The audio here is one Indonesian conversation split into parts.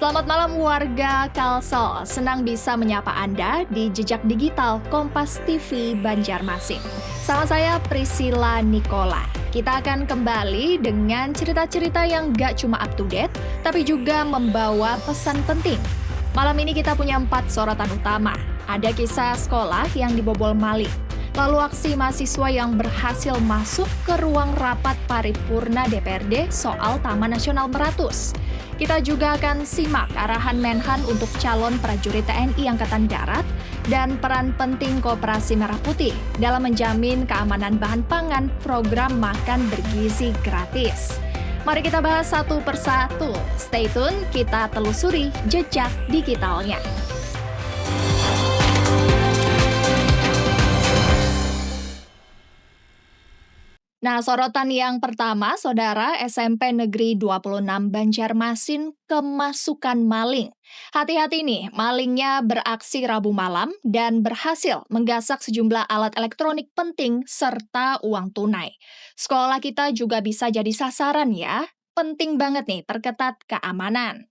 Selamat malam warga Kalsel, senang bisa menyapa Anda di Jejak Digital Kompas TV Banjarmasin. Sama saya Priscilla Nicola. Kita akan kembali dengan cerita-cerita yang gak cuma up to date, tapi juga membawa pesan penting. Malam ini kita punya 4 sorotan utama. Ada kisah sekolah yang dibobol maling. Lalu aksi mahasiswa yang berhasil masuk ke ruang rapat paripurna DPRD soal Taman Nasional Meratus. Kita juga akan simak arahan Menhan untuk calon prajurit TNI Angkatan Darat dan peran penting Koperasi Merah Putih dalam menjamin keamanan bahan pangan program makan bergizi gratis. Mari kita bahas satu persatu. Stay tune, kita telusuri jejak digitalnya. Nah, sorotan yang pertama, Saudara, SMP Negeri 26 Banjarmasin kemasukan maling. Hati-hati nih, malingnya beraksi Rabu malam dan berhasil menggasak sejumlah alat elektronik penting serta uang tunai. Sekolah kita juga bisa jadi sasaran ya. Penting banget nih, perketat keamanan.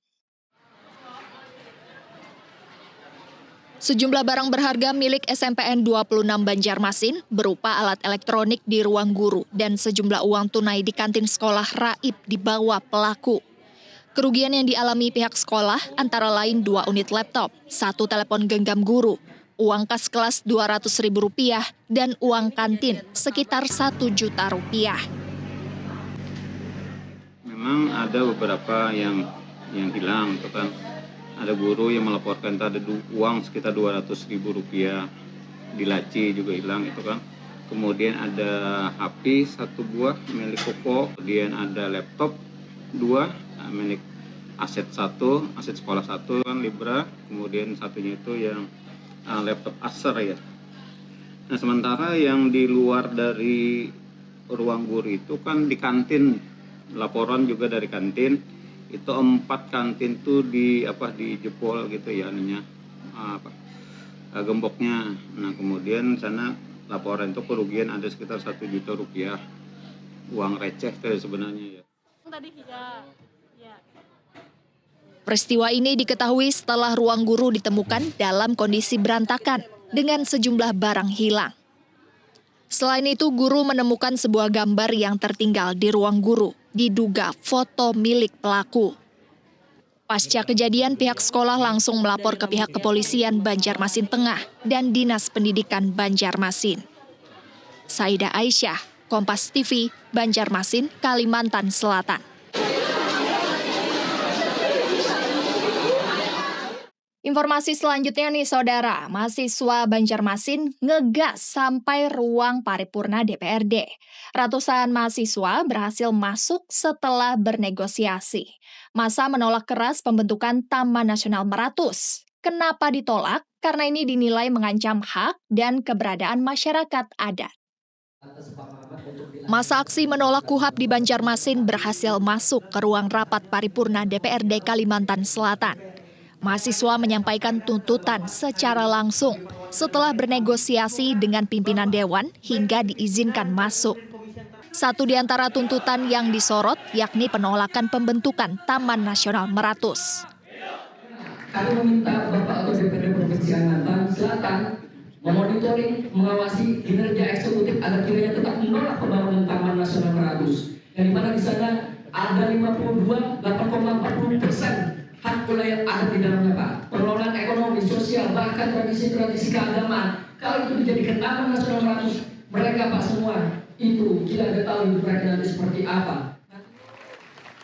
Sejumlah barang berharga milik SMPN 26 Banjarmasin berupa alat elektronik di ruang guru dan sejumlah uang tunai di kantin sekolah raib dibawa pelaku. Kerugian yang dialami pihak sekolah antara lain 2 unit laptop, 1 telepon genggam guru, uang kas kelas Rp200.000 dan uang kantin sekitar Rp1 juta. Memang ada beberapa yang hilang, gitu kan. Ada guru yang melaporkan ada uang sekitar Rp200.000, di laci juga hilang itu kan. Kemudian ada HP 1 buah milik Koko, kemudian ada laptop 2 milik aset sekolah 1 kan Libra, kemudian satunya itu yang laptop Acer ya. Nah, sementara yang di luar dari ruang guru itu kan di kantin, laporan juga dari kantin. Itu 4 kantin tuh dijebol gitu ya gemboknya. Nah, kemudian sana laporan itu kerugian ada sekitar Rp1 juta, uang receh sebenarnya ya. Peristiwa ini diketahui setelah ruang guru ditemukan dalam kondisi berantakan dengan sejumlah barang hilang. Selain itu, guru menemukan sebuah gambar yang tertinggal di ruang guru, diduga foto milik pelaku. Pasca kejadian, pihak sekolah langsung melapor ke pihak kepolisian Banjarmasin Tengah dan Dinas Pendidikan Banjarmasin. Saida Aisyah, Kompas TV, Banjarmasin, Kalimantan Selatan. Informasi selanjutnya nih Saudara, mahasiswa Banjarmasin ngegas sampai ruang paripurna DPRD. Ratusan mahasiswa berhasil masuk setelah bernegosiasi. Masa menolak keras pembentukan Taman Nasional Meratus. Kenapa ditolak? Karena ini dinilai mengancam hak dan keberadaan masyarakat adat. Masa aksi menolak KUHAP di Banjarmasin berhasil masuk ke ruang rapat paripurna DPRD Kalimantan Selatan. Mahasiswa menyampaikan tuntutan secara langsung setelah bernegosiasi dengan pimpinan dewan hingga diizinkan masuk. Satu di antara tuntutan yang disorot yakni penolakan pembentukan Taman Nasional Meratus. Kami meminta Bapak Ketua DPRD Provinsi Kalimantan Selatan memonitoring, mengawasi kinerja eksekutif agar kiranya tetap menolak pembangunan Taman Nasional Meratus. Yang di mana di sana ada 52,8,40% hak wilayah adat di dalamnya, Pak. Pengelolaan ekonomi, sosial, bahkan tradisi-tradisi keagamaan. Kalau itu dijadikan Taman Nasional Meratus, mereka Pak semua itu kita tidak tahu hidup mereka nanti seperti apa.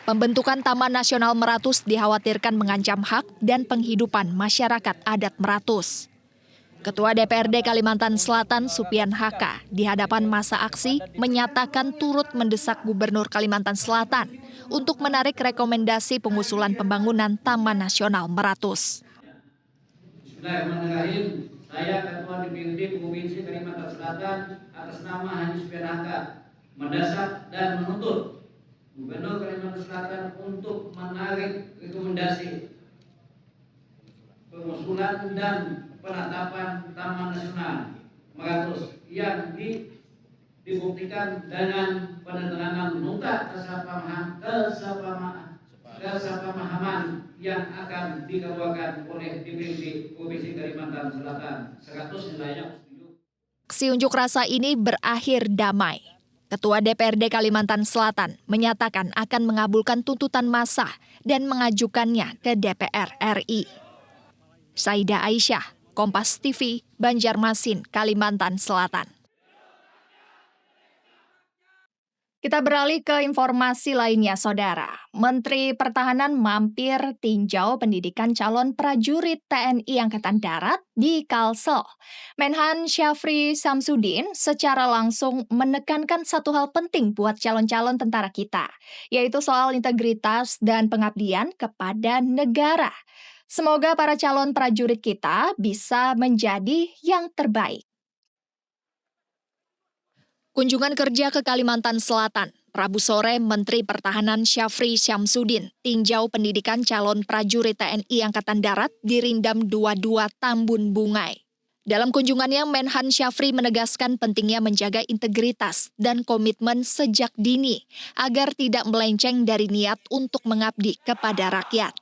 Pembentukan Taman Nasional Meratus dikhawatirkan mengancam hak dan penghidupan masyarakat adat Meratus. Ketua DPRD Kalimantan Selatan Supian Haka di hadapan massa aksi menyatakan turut mendesak Gubernur Kalimantan Selatan untuk menarik rekomendasi pengusulan pembangunan Taman Nasional Meratus. Bismillahirrahmanirrahim. Saya Ketua DPRD Provinsi Kalimantan Selatan atas nama Haji Supian Haka mendesak dan menuntut Gubernur Kalimantan Selatan untuk menarik rekomendasi pengusulan dan penetapan Taman Nasional Meratus yang dibuktikan dengan penandatanganan nota kesepakaman yang akan dikeluarkan oleh DPRD Provinsi Kalimantan Selatan. 100 nilainya. Aksi unjuk rasa ini berakhir damai. Ketua DPRD Kalimantan Selatan menyatakan akan mengabulkan tuntutan massa dan mengajukannya ke DPR RI. Saida Aisyah, Kompas TV, Banjarmasin, Kalimantan Selatan. Kita beralih ke informasi lainnya, Saudara. Menteri Pertahanan mampir tinjau pendidikan calon prajurit TNI Angkatan Darat di Kalsel. Menhan Syafri Samsudin secara langsung menekankan satu hal penting buat calon-calon tentara kita, yaitu soal integritas dan pengabdian kepada negara. Semoga para calon prajurit kita bisa menjadi yang terbaik. Kunjungan kerja ke Kalimantan Selatan. Rabu sore, Menteri Pertahanan Syafri Samsudin tinjau pendidikan calon prajurit TNI Angkatan Darat di Rindam 22 Tambun Bungai. Dalam kunjungannya, Menhan Syafri menegaskan pentingnya menjaga integritas dan komitmen sejak dini agar tidak melenceng dari niat untuk mengabdi kepada rakyat.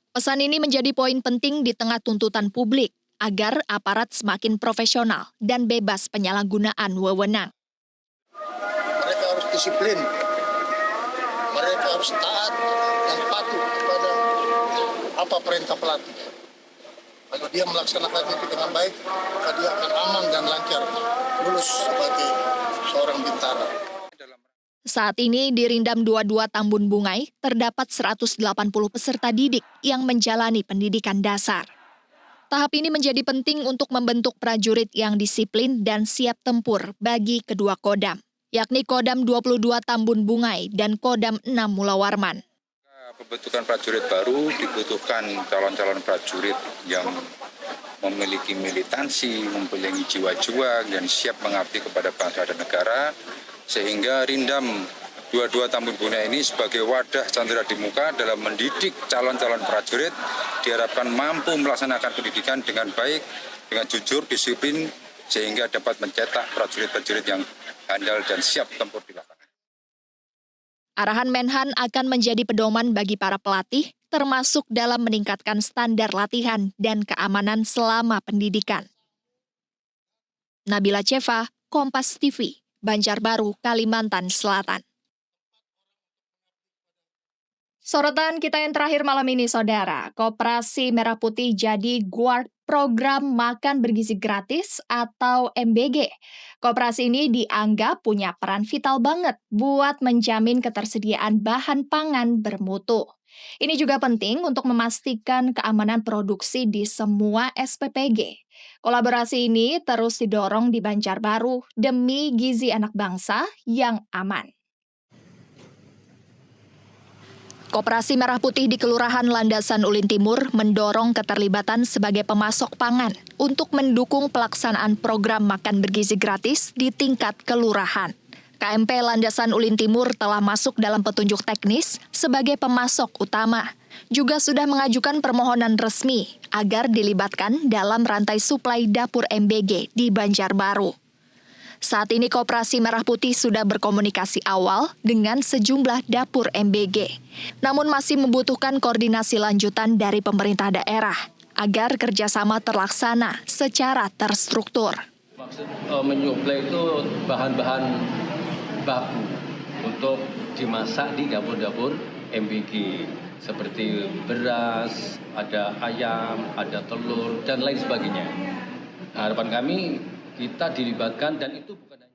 Pesan ini menjadi poin penting di tengah tuntutan publik agar aparat semakin profesional dan bebas penyalahgunaan wewenang. Mereka harus disiplin, mereka harus taat dan patuh kepada apa perintah pelatih. Kalau dia melaksanakan itu dengan baik, maka dia akan aman dan lancar lulus sebagai seorang bintara. Saat ini di Rindam 22 Tambun Bungai terdapat 180 peserta didik yang menjalani pendidikan dasar. Tahap ini menjadi penting untuk membentuk prajurit yang disiplin dan siap tempur bagi kedua Kodam, yakni Kodam 22 Tambun Bungai dan Kodam 6 Mulawarman. Pembentukan prajurit baru dibutuhkan calon-calon prajurit yang memiliki militansi, mempunyai jiwa-jiwa dan siap mengabdi kepada bangsa dan negara, sehingga Rindam 22 Tambun Bungai ini sebagai wadah candera di muka dalam mendidik calon-calon prajurit diharapkan mampu melaksanakan pendidikan dengan baik, dengan jujur, disiplin, sehingga dapat mencetak prajurit-prajurit yang handal dan siap tempur di lapangan. Arahan Menhan akan menjadi pedoman bagi para pelatih, termasuk dalam meningkatkan standar latihan dan keamanan selama pendidikan. Nabila Ceva, Kompas TV, Banjarbaru, Kalimantan Selatan. Sorotan kita yang terakhir malam ini, Saudara. Koperasi Merah Putih jadi guard program makan bergizi gratis atau MBG. Koperasi ini dianggap punya peran vital banget buat menjamin ketersediaan bahan pangan bermutu. Ini juga penting untuk memastikan keamanan produksi di semua SPPG. Kolaborasi ini terus didorong di Banjarbaru demi gizi anak bangsa yang aman. Koperasi Merah Putih di Kelurahan Landasan Ulin Timur mendorong keterlibatan sebagai pemasok pangan untuk mendukung pelaksanaan program makan bergizi gratis di tingkat kelurahan. KMP Landasan Ulin Timur telah masuk dalam petunjuk teknis sebagai pemasok utama. Juga sudah mengajukan permohonan resmi agar dilibatkan dalam rantai suplai dapur MBG di Banjarbaru. Saat ini Koperasi Merah Putih sudah berkomunikasi awal dengan sejumlah dapur MBG. Namun masih membutuhkan koordinasi lanjutan dari pemerintah daerah agar kerjasama terlaksana secara terstruktur. Maksud menyuplai itu bahan-bahan baku untuk dimasak di dapur-dapur MBG. Seperti beras, ada ayam, ada telur, dan lain sebagainya. Harapan kami kita dilibatkan dan itu bukan hanya.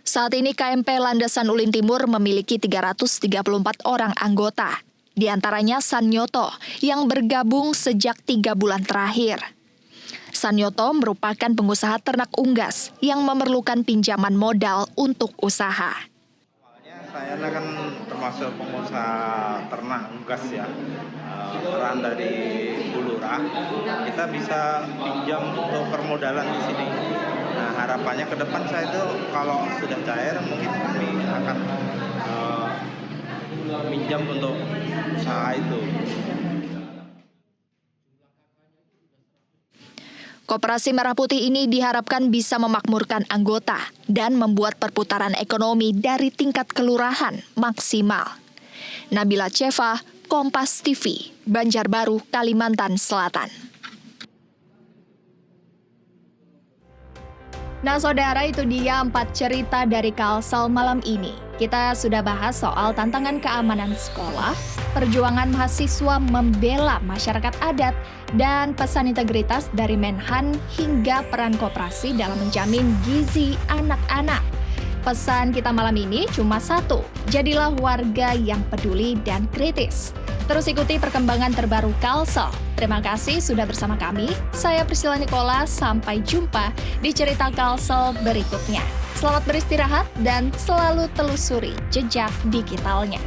Saat ini KMP Landasan Ulin Timur memiliki 334 orang anggota, di antaranya Sanyoto yang bergabung sejak 3 bulan terakhir. Sanyoto merupakan pengusaha ternak unggas yang memerlukan pinjaman modal untuk usaha. Saya kan termasuk pengusaha ternak unggas ya, peran dari Bulurah, kita bisa pinjam untuk permodalan di sini. Nah harapannya ke depan saya itu kalau sudah cair mungkin kami akan minjam untuk usaha itu. Koperasi Merah Putih ini diharapkan bisa memakmurkan anggota dan membuat perputaran ekonomi dari tingkat kelurahan maksimal. Nabila Ceva, Kompas TV, Banjarbaru, Kalimantan Selatan. Nah saudara, itu dia 4 cerita dari Kalsel malam ini. Kita sudah bahas soal tantangan keamanan sekolah, perjuangan mahasiswa membela masyarakat adat, dan pesan integritas dari Menhan hingga peran koperasi dalam menjamin gizi anak-anak. Pesan kita malam ini cuma satu, jadilah warga yang peduli dan kritis. Terus ikuti perkembangan terbaru Kalsel. Terima kasih sudah bersama kami. Saya Priscilla Nicola, sampai jumpa di cerita Kalsel berikutnya. Selamat beristirahat dan selalu telusuri jejak digitalnya.